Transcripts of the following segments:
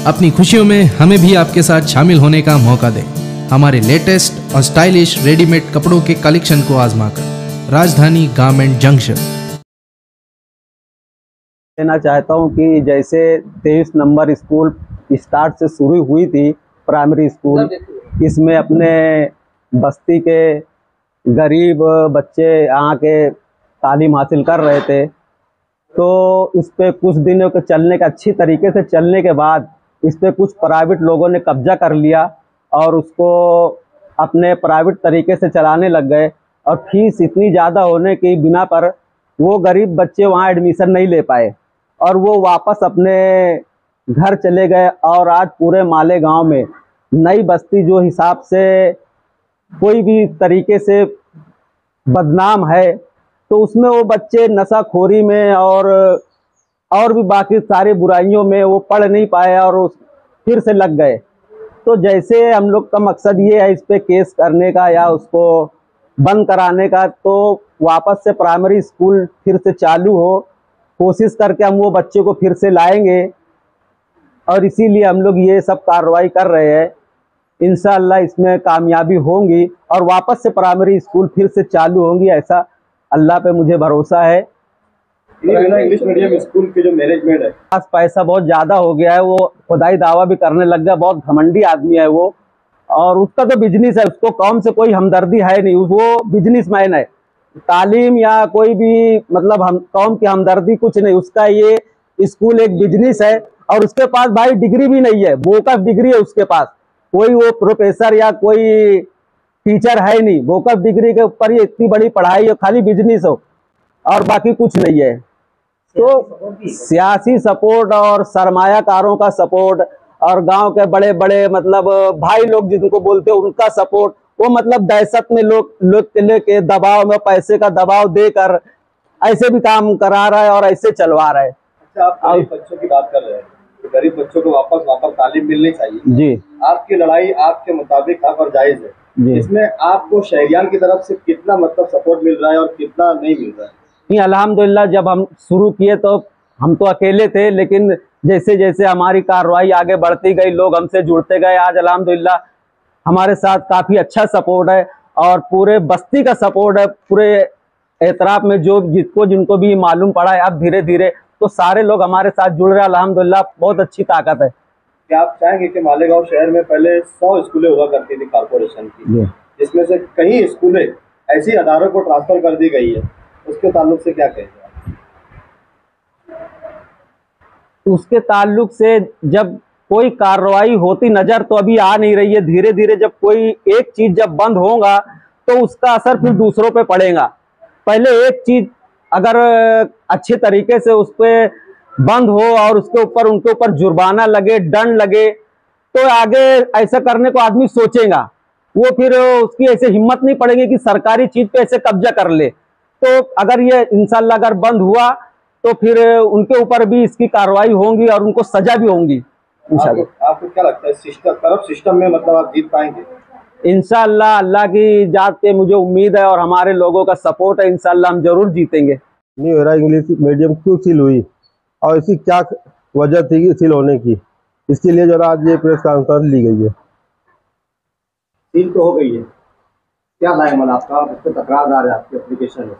अपनी खुशियों में हमें भी आपके साथ शामिल होने का मौका दें। हमारे लेटेस्ट और स्टाइलिश रेडीमेड कपड़ों के कलेक्शन को आजमा कर राजधानी गारमेंट जंक्शन। कहना चाहता हूं कि जैसे 23 नंबर स्कूल स्टार्ट से शुरू हुई थी प्राइमरी स्कूल, इसमें अपने बस्ती के गरीब बच्चे यहाँ के तालीम हासिल कर रहे थे। तो इस पे कुछ दिनों के चलने का अच्छी तरीके से चलने के बाद इस पे कुछ प्राइवेट लोगों ने कब्जा कर लिया और उसको अपने प्राइवेट तरीके से चलाने लग गए। और फीस इतनी ज़्यादा होने की बिना पर वो गरीब बच्चे वहाँ एडमिशन नहीं ले पाए और वो वापस अपने घर चले गए। और आज पूरे मालेगांव में नई बस्ती जो हिसाब से कोई भी तरीके से बदनाम है, तो उसमें वो बच्चे नशाखोरी में और भी बाकी सारी बुराइयों में वो पढ़ नहीं पाए और फिर से लग गए। तो जैसे हम लोग का मकसद ये है इस पे केस करने का या उसको बंद कराने का, तो वापस से प्राइमरी स्कूल फिर से चालू हो, कोशिश करके हम वो बच्चे को फिर से लाएंगे। और इसीलिए हम लोग ये सब कार्रवाई कर रहे हैं। इंशाअल्लाह इसमें कामयाबी होंगी और वापस से प्राइमरी स्कूल फिर से चालू होंगी, ऐसा अल्लाह पे मुझे भरोसा है। इंग्लिश मीडियम स्कूल के जो मैनेजमेंट है, पास पैसा बहुत ज़्यादा हो गया है, वो खुदाई दावा भी करने लग गया, बहुत घमंडी आदमी है वो। और उसका तो बिजनेस है, उसको कौम से कोई हमदर्दी है नहीं, वो बिजनेसमैन है। तालीम या कोई भी मतलब हम कौम की हमदर्दी कुछ नहीं, उसका ये स्कूल एक बिजनेस है। और उसके पास भाई डिग्री भी नहीं है, वोकफ डिग्री है उसके पास, कोई वो प्रोफेसर या कोई टीचर है नहीं। वोकफ डिग्री के ऊपर ये इतनी बड़ी पढ़ाई हो, खाली बिजनेस हो और बाकी कुछ नहीं है। तो सियासी सपोर्ट और सरमायाकारों का सपोर्ट और गांव के बड़े बड़े मतलब भाई लोग जिनको बोलते हैं उनका सपोर्ट, वो मतलब दहशत में लोग के दबाव में पैसे का दबाव देकर ऐसे भी काम करा रहा है और ऐसे चलवा रहा है। अच्छा, आप गरीब बच्चों की बात कर रहे हैं, तो गरीब बच्चों को वापस तालीम मिलनी चाहिए जी। आपकी लड़ाई आपके मुताबिक हक और जायज है, इसमें आपको शहरियान की तरफ से कितना मतलब सपोर्ट मिल रहा है और कितना नहीं मिल रहा है? नहीं, अल्हम्दुलिल्लाह जब हम शुरू किए तो हम तो अकेले थे, लेकिन जैसे जैसे हमारी कार्रवाई आगे बढ़ती गई, लोग हमसे जुड़ते गए। आज अल्हम्दुलिल्लाह हमारे साथ काफ़ी अच्छा सपोर्ट है और पूरे बस्ती का सपोर्ट है। पूरे एतराफ़ में जो जिनको भी मालूम पड़ा है, अब धीरे धीरे तो सारे लोग हमारे साथ जुड़ रहे हैं। अल्हम्दुलिल्लाह बहुत अच्छी ताकत है। क्या आप चाहेंगे कि मालेगांव शहर में पहले 100 स्कूलें हुआ करती थी कॉर्पोरेशन की, जिसमें से कई स्कूलें ऐसी अदारों को ट्रांसफर कर दी गई है, उसके ताल्लुक से क्या कहेंगे? उसके ताल्लुक से जब कोई कार्रवाई होती नजर तो अभी आ नहीं रही है। धीरे धीरे जब कोई एक चीज जब बंद होगा तो उसका असर फिर दूसरों पे पड़ेगा। पहले एक चीज अगर अच्छे तरीके से उस पर बंद हो और उसके ऊपर उनके ऊपर जुर्माना लगे, दंड लगे, तो आगे ऐसा करने को आदमी सोचेगा। वो फिर उसकी ऐसे हिम्मत नहीं पड़ेगी कि सरकारी चीज पे ऐसे कब्जा कर ले। तो अगर ये इंशाल्लाह अगर बंद हुआ तो फिर उनके ऊपर भी इसकी कार्रवाई होंगी और उनको सजा भी होंगी इंशाल्लाह। आपको क्या लगता है करप्ट सिस्टम में मतलब आप जीत पाएंगे? इंशाल्लाह अल्लाह की जात पे मुझे उम्मीद है और हमारे लोगों का सपोर्ट है, इंशाल्लाह हम जरूर जीतेंगे। न्यू एरा इंग्लिश मीडियम क्यों सील हुई और इसकी क्या वजह थी कि सील होने की, इसके लिए जो आज ये प्रेस कॉन्फ्रेंस ली गई है। सील तो हो गई है, क्या लाएमन आपका उस पर तकरार है आपकी एप्लीकेशन में?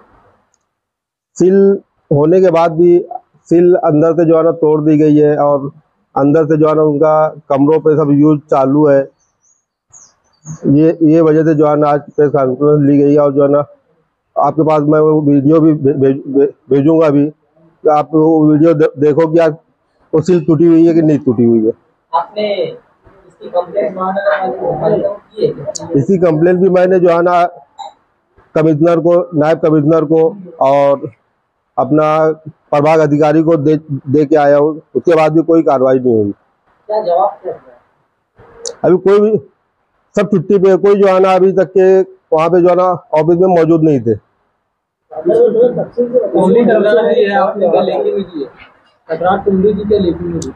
सील होने के बाद भी सील अंदर से जो है ना तोड़ दी गई है और अंदर से जो है ना उनका कमरों पे सब यूज चालू है। ये वजह से जो है ना आज प्रेस कॉन्फ्रेंस ली गई है। और जो है ना आपके पास मैं वो वीडियो भी भेजूंगा भी, तो आप वो वीडियो देखो कि आज वो सील टूटी हुई है कि नहीं टूटी हुई है। आपने इसकी कंप्लेंट भी मैंने जो है ना कमिश्नर को, नायब कमिश्नर को और अपना प्रभाग अधिकारी को दे के आया हूँ, उसके बाद भी कोई कार्रवाई नहीं हुई। क्या जवाब क्या है? अभी कोई भी सब छुट्टी पे, कोई जो है ना अभी तक के वहाँ पे जो है ना ऑफिस में मौजूद नहीं थे।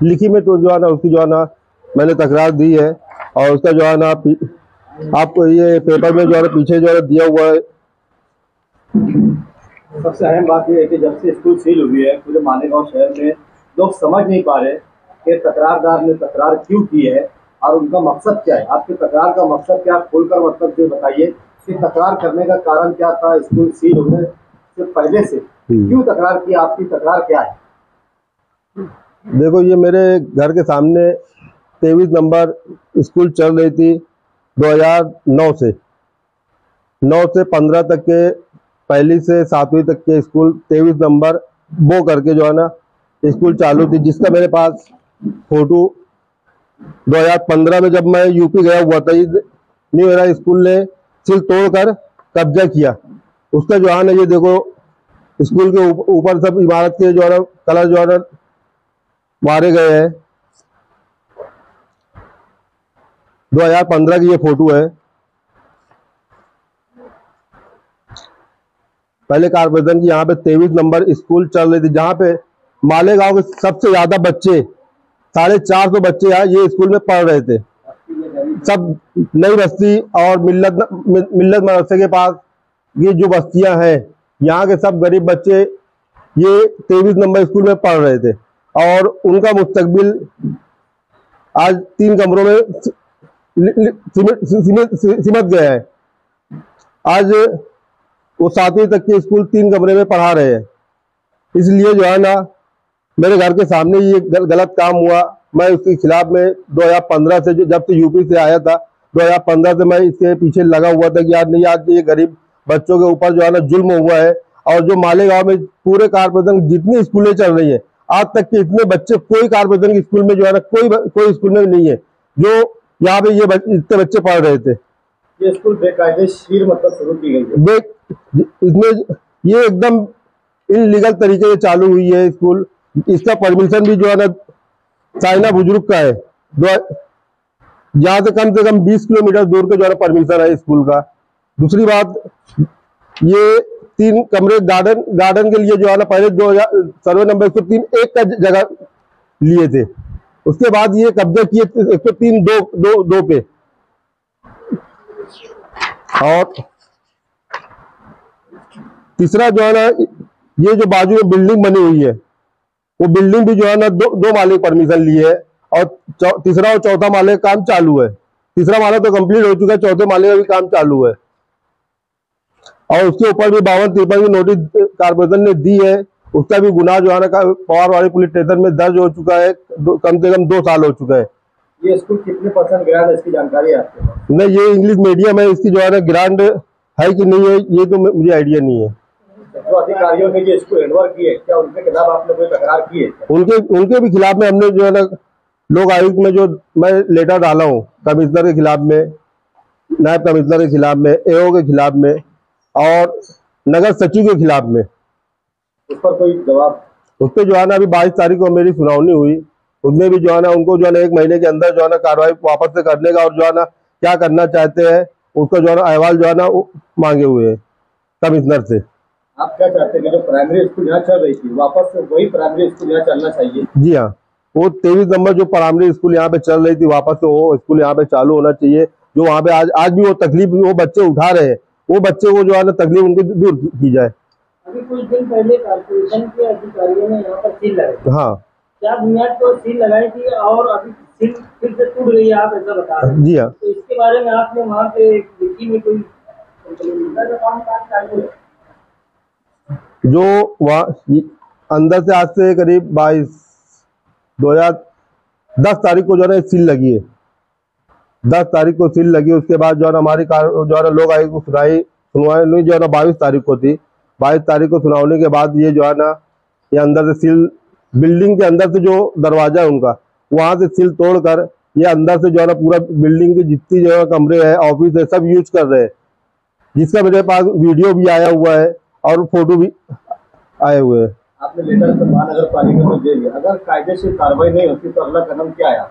लिखी में तो जो है ना उसकी जो है ना मैंने तकरार दी है और उसका जो है ना आपको ये पेपर में जो है पीछे जो है दिया हुआ है। सबसे अहम बात यह है कि जब से स्कूल सील हुई है पूरे मालेगांव शहर में लोग समझ नहीं पा रहे कि तकरारदार ने तकरार क्यों की है और उनका मकसद क्या है। आपके तकरार का मकसद क्या, खोलकर मतलब जो बताइए कि तकरार करने का कारण क्या था, स्कूल सील होने से पहले से क्यों तकरार की, आपकी तकरार क्या है। देखो, ये मेरे घर के सामने 23 नंबर स्कूल चल रही थी 2009 से 15 तक के, पहली से 7वीं तक के स्कूल 23 नंबर वो करके जो है ना स्कूल चालू थी, जिसका मेरे पास फोटो 2015 में जब मैं यूपी गया हुआ था, न्यू एरा स्कूल ने सील तोड़कर कब्जा किया। उसका जो है ना, ये देखो स्कूल के ऊपर सब इमारत के जो है कलर जो है मारे गए हैं। 2015 की ये फोटो है। पहले कारपोरेशन की यहाँ पे 23 नंबर स्कूल चल रही थी, जहाँ पे मालेगांव के सबसे ज्यादा बच्चे 450 बच्चे यहाँ ये स्कूल में पढ़ रहे थे। सब नई बस्ती और मिल्लत मदरसे के पास ये जो बस्तियां हैं, यहाँ के सब गरीब बच्चे ये 23 नंबर स्कूल में पढ़ रहे थे और उनका मुस्तकबिल आज 3 कमरों में सिमट गया है। आज वो 7वीं तक के स्कूल 3 कमरे में पढ़ा रहे हैं। इसलिए जो है ना, मेरे घर के सामने ये गलत काम हुआ। मैं उसके खिलाफ में 2015 से, जब से यूपी से आया था 2015 से मैं इसके पीछे लगा हुआ था कि आज नहीं, आज ये गरीब बच्चों के ऊपर जो है ना जुल्म हुआ है। और जो मालेगांव में पूरे कारपोरेशन जितनी स्कूलें चल रही है, आज तक के इतने बच्चे कोई कारपोरेशन के स्कूल में जो है ना कोई स्कूल में नहीं है जो यहाँ पे ये इतने बच्चे पढ़ रहे थे। ये स्कूल बेकायदेशीर मतलब शुरू की गई है, इसमें ये एकदम इनलीगल तरीके से चालू हुई है स्कूल। इसका परमिशन भी जो है ना चाइना बुजुर्ग का है, यहाँ से कम 20 किलोमीटर दूर के जो है परमिशन है स्कूल का। दूसरी बात, ये 3 कमरे गार्डन के लिए जो है ना पहले 2000 सर्वे नंबर 103 एक का जगह लिए थे, उसके बाद ये कब्जा किए 103 दो पे। और तीसरा जो है ना, ये जो बाजू में बिल्डिंग बनी हुई है, वो बिल्डिंग भी जो है ना दो माले परमिशन लिए है और तीसरा और चौथा माले का काम चालू है। तीसरा माला तो कंप्लीट हो चुका है, चौथे माले का भी काम चालू है। और उसके ऊपर भी 52-53 की नोटिस कारपोरेशन ने दी है। उसका भी गुनाह जो है ना पवारवाड़ी पुलिस स्टेशन में दर्ज हो चुका है, कम से कम 2 साल हो चुका है। ये स्कूल कितने % ग्रांट है, इसकी जानकारी है आपके पास? नहीं, ये इंग्लिश मीडियम है, इसकी जो है ना ग्रांट है कि नहीं है ये तो मुझे आइडिया नहीं है। जो अधिकारियों ने ये स्कूल हैंडओवर की है, क्या उनके खिलाफ आपने कोई तकरार की है? उनके भी खिलाफ में हमने जो है ना लोक आयुक्त में जो मैं लेटर डाला हूँ, कमिश्नर के खिलाफ में, नायब कमिश्नर के खिलाफ में, एओ के खिलाफ में और नगर सचिव के खिलाफ में। उस पर कोई जवाब? उस पर जो है ना अभी 22 तारीख को मेरी सुनावनी हुई, उसमें भी जो है ना उनको जो है ना 1 महीने के अंदर जो है ना कार्रवाई वापस से करने का और जो है ना क्या करना चाहते हैं उसका जो है ना अहवाल जो है ना मांगे हुए हैं कमिश्नर से। आप क्या चाहते हैं कि जो प्राइमरी स्कूल यहाँ चल रही थी वापस से वही प्राइमरी स्कूल यहाँ चलना चाहिए? जी हाँ, वो 23 नंबर जो प्राइमरी स्कूल यहाँ पे चल रही थी वापस से वो स्कूल यहाँ पे चालू होना चाहिए। जो वहाँ पे आज भी वो तकलीफ वो बच्चे उठा रहे हैं, वो बच्चे को जो है ना तकलीफ उनकी दूर की जाए। अभी कुछ दिन पहले कारपोरेशन के अधिकारियों ने यहाँ पर सील लगाई। हाँ, क्या बुनियाद पर सील लगाई थी और अभी सील फिर से टूट गई है, आप ऐसा बता रहे हैं? जी हाँ। तो इसके बारे में आपने वहाँ पे लिखी में कोई जो वहाँ अंदर से आज से करीब 2010 तारीख को जो है ना सील लगी है, 10 तारीख को सील लगी। उसके बाद जो है ना हमारी जो है ना लोग आयोग को सुनवाई जो है ना 22 तारीख को थी। 22 तारीख को सुनावने के बाद ये जो है ना ये अंदर से सील, बिल्डिंग के अंदर से जो दरवाजा है उनका, वहां से सील तोड़कर ये अंदर से जो है ना पूरा बिल्डिंग की जितनी जो है कमरे है, ऑफिस है, सब यूज कर रहे हैं, जिसका मेरे पास वीडियो भी आया हुआ है और फोटो भी आए हुए हैं। आपने लेटर तो महानगर पालिका में दे दिया, अगर कायदेशीर कार्रवाई नहीं होती तो अगला कदम क्या है?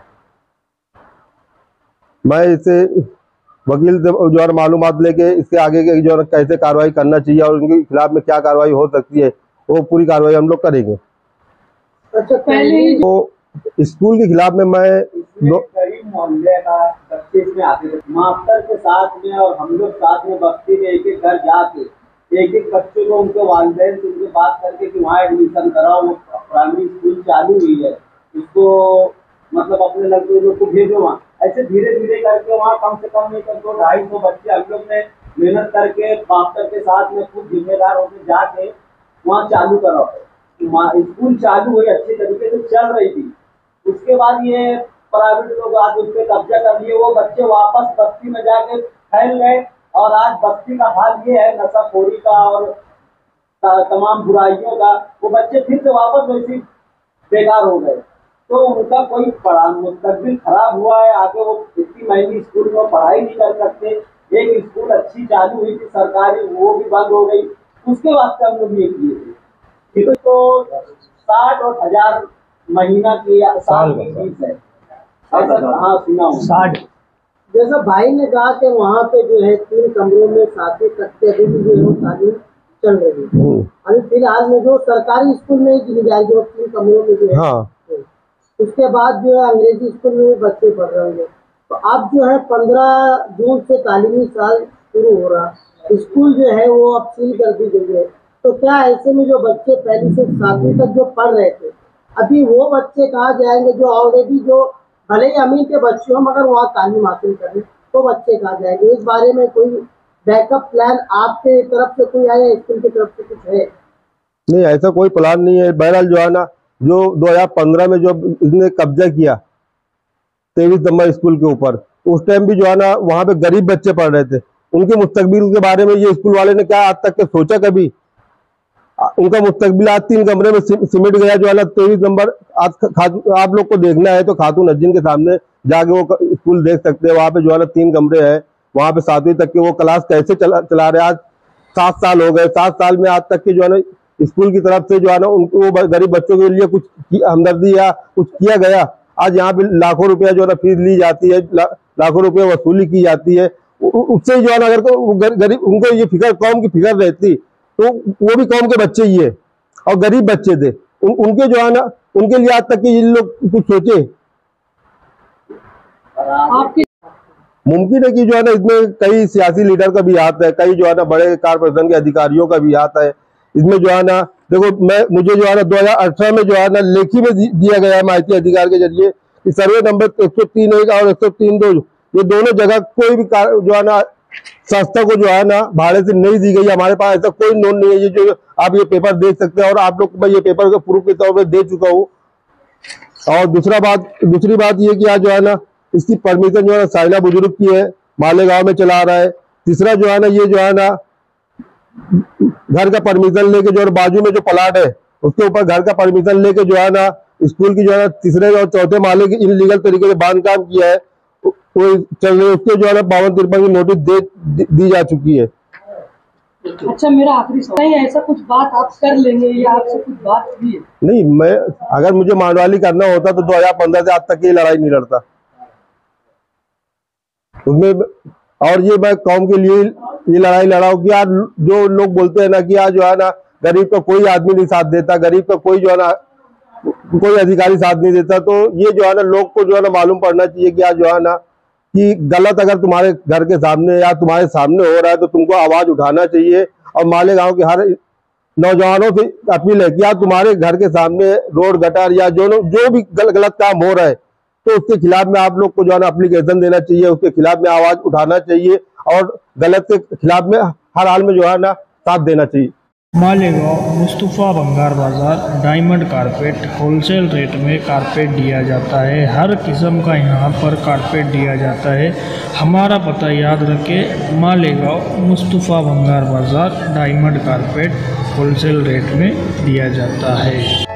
मैं इसे वकील से जो है मालूमात लेके इसके आगे के जो है कैसे कार्रवाई करना चाहिए और उनके खिलाफ में क्या कार्रवाई हो सकती है वो पूरी कार्रवाई हम लोग करेंगे। अच्छा, पहले तो स्कूल के खिलाफ में मैं गरीब मोहल्ले का बच्चे इसमें आते थे, मास्टर के साथ में और हम लोग साथ में बस्ती में एक एक घर जाके एक एक बच्चों को उनके वालिदैन से उनसे बात करके कि वहाँ एडमिशन कराओ, वो प्राइमरी स्कूल चालू हुई है, उसको मतलब अपने लड़के लोग को भेजो वहाँ। ऐसे धीरे धीरे करके वहाँ कम से कम नहीं कर 200-250 बच्चे हम लोग ने मेहनत करके मास्टर के साथ में खुद जिम्मेदार होकर जाके वहाँ चालू करा। स्कूल चालू हुई, अच्छे तरीके से चल रही थी। उसके बाद ये प्राइवेट लोग आज उस पर कब्जा कर लिए, वो बच्चे वापस बस्ती में जाके फैल गए और आज बस्ती का हाल ये है नशाखोरी का और तमाम बुराइयों का। वो बच्चे फिर से वापस वैसे बेकार हो गए, तो उनका कोई मुस्तकबिल खराब हुआ है। आगे वो इतनी महंगी स्कूल में पढ़ाई नहीं कर सकते। एक स्कूल अच्छी चालू हुई थी सरकारी, वो भी बंद हो गई। उसके वास्ते हम लोग ये किए थे। तो 60 और 1000 महीना की साल की फीस है, ऐसा हाँ सुना हूँ। 60 जैसा भाई ने कहा कि वहाँ पे जो है 3 कमरों में 7वीं तक के अभी भी जो है वो तालीम चल रही है। अभी फिलहाल में जो सरकारी स्कूल में गिनी जाएगी वो 3 कमरों में जो है। हाँ। उसके बाद जो है अंग्रेजी स्कूल में भी बच्चे पढ़ रहे होंगे। तो अब जो है 15 जून से तालीमी साल शुरू हो रहा, स्कूल जो है वो अब सील कर दी गई है। तो क्या ऐसे में जो बच्चे पहली से 7वीं तक जो पढ़ रहे थे, अभी वो बच्चे कहाँ जाएंगे जो ऑलरेडी जो भले ही अमीर के बच्चे हो मगर वहाँ तालीम हासिल करें, तो बच्चे कहाँ जाएंगे? इस बारे में कोई बैकअप प्लान आपके तरफ से कोई आया, स्कूल की तरफ से कुछ है? नहीं, ऐसा कोई प्लान नहीं है। बहरहाल जो है ना, जो 2015 में जो इसने कब्जा किया 23 नंबर स्कूल के ऊपर, उस टाइम भी जो है ना वहाँ पे गरीब बच्चे पढ़ रहे थे। उनके मुस्तकबिल के बारे में ये स्कूल वाले ने क्या आज तक के सोचा कभी? उनका मुस्तकबिल आज 3 कमरे में सिमट गया। जो है ना 23 नंबर आज आप लोग को देखना है तो खातून नजीन के सामने जाके वो स्कूल देख सकते हैं। वहाँ पे जो है ना 3 कमरे हैं, वहाँ पे 7वीं तक के वो क्लास कैसे चला रहे। आज 7 साल हो गए, 7 साल में आज तक के जो है ना स्कूल की तरफ से जो है ना उनको वो गरीब बच्चों के लिए कुछ हमदर्दी या कुछ किया गया? आज यहाँ पे लाखों रुपया जो है ना फीस ली जाती है, लाखों रुपया वसूली की जाती है। उससे जो है ना अगर गरीब उनको ये फिक्र, कौम की फिक्र रहती तो वो भी कौम के बच्चे ही है और गरीब बच्चे थे। उनके जो है ना उनके लिए आज तक के ये लोग कुछ सोचे? मुमकिन है कि जो है ना इसमें कई सियासी लीडर का भी हाथ है, कई जो है ना बड़े कारपोरेशन के अधिकारियों का भी हाथ है इसमें। जो है ना देखो, मुझे जो है ना 2018 में जो है ना लेखी में दिया गया है माहिती अधिकार के जरिए कि सर्वे नंबर 103(1) और 103(2) ये दोनों जगह कोई भी जो है ना संस्था को जो है ना भाड़े से नहीं दी गई। हमारे पास ऐसा कोई नोट नहीं है। ये जो आप ये पेपर देख सकते हैं और आप लोग को मैं ये पेपर को प्रूफ के तौर पर दे चुका हूँ। और दूसरी बात ये कि आज जो है ना इसकी परमिशन जो है ना साइना बुजुर्ग की है, मालेगांव में चला रहा है। तीसरा जो है ना ये जो है ना घर का परमिशन लेके जो है बाजू में जो प्लाट है उसके ऊपर घर का परमिशन लेके जो है ना स्कूल की जो है ना 3रे और 4थे माले की इनलीगल तरीके से बांधकाम किया है, वो चल रहे। उसके जो है ना 52-53 की नोटिस दी जा चुकी है। अच्छा, मेरा आखिरी सवाल, ऐसा कुछ बात आप कर लेंगे या आपसे कुछ बात हुई है? नहीं, मैं अगर मुझे मानवाली करना होता तो 2015 से आज तक ये लड़ाई नहीं लड़ता उसमें। और ये मैं कौम के लिए ये लड़ाई लड़ा हूँ कि आज जो लोग बोलते हैं ना कि आज जो है ना गरीब का कोई आदमी नहीं साथ देता, गरीब का कोई जो है ना कोई अधिकारी साथ नहीं देता, तो ये जो है ना लोग को जो है ना मालूम पड़ना चाहिए कि आज जो है ना कि गलत अगर तुम्हारे घर के सामने या तुम्हारे सामने हो रहा है तो तुमको आवाज उठाना चाहिए। और मालेगांव के हर नौजवानों से अपील है कि आज तुम्हारे घर के सामने रोड गटर या जो भी गलत काम हो रहा है तो उसके खिलाफ में आप लोग को जो है ना एप्लीकेशन देना चाहिए, उसके खिलाफ में आवाज उठाना चाहिए और गलत के खिलाफ में हर हाल में जो है ना साथ देना चाहिए। मालेगांव मुस्तफ़ा भंगार बाज़ार डायमंड कारपेट होलसेल रेट में कारपेट दिया जाता है। हर किस्म का यहाँ पर कारपेट दिया जाता है। हमारा पता याद रखें, मालेगांव मुस्तफ़ा भंगार बाज़ार डायमंड कारपेट होलसेल रेट में दिया जाता है।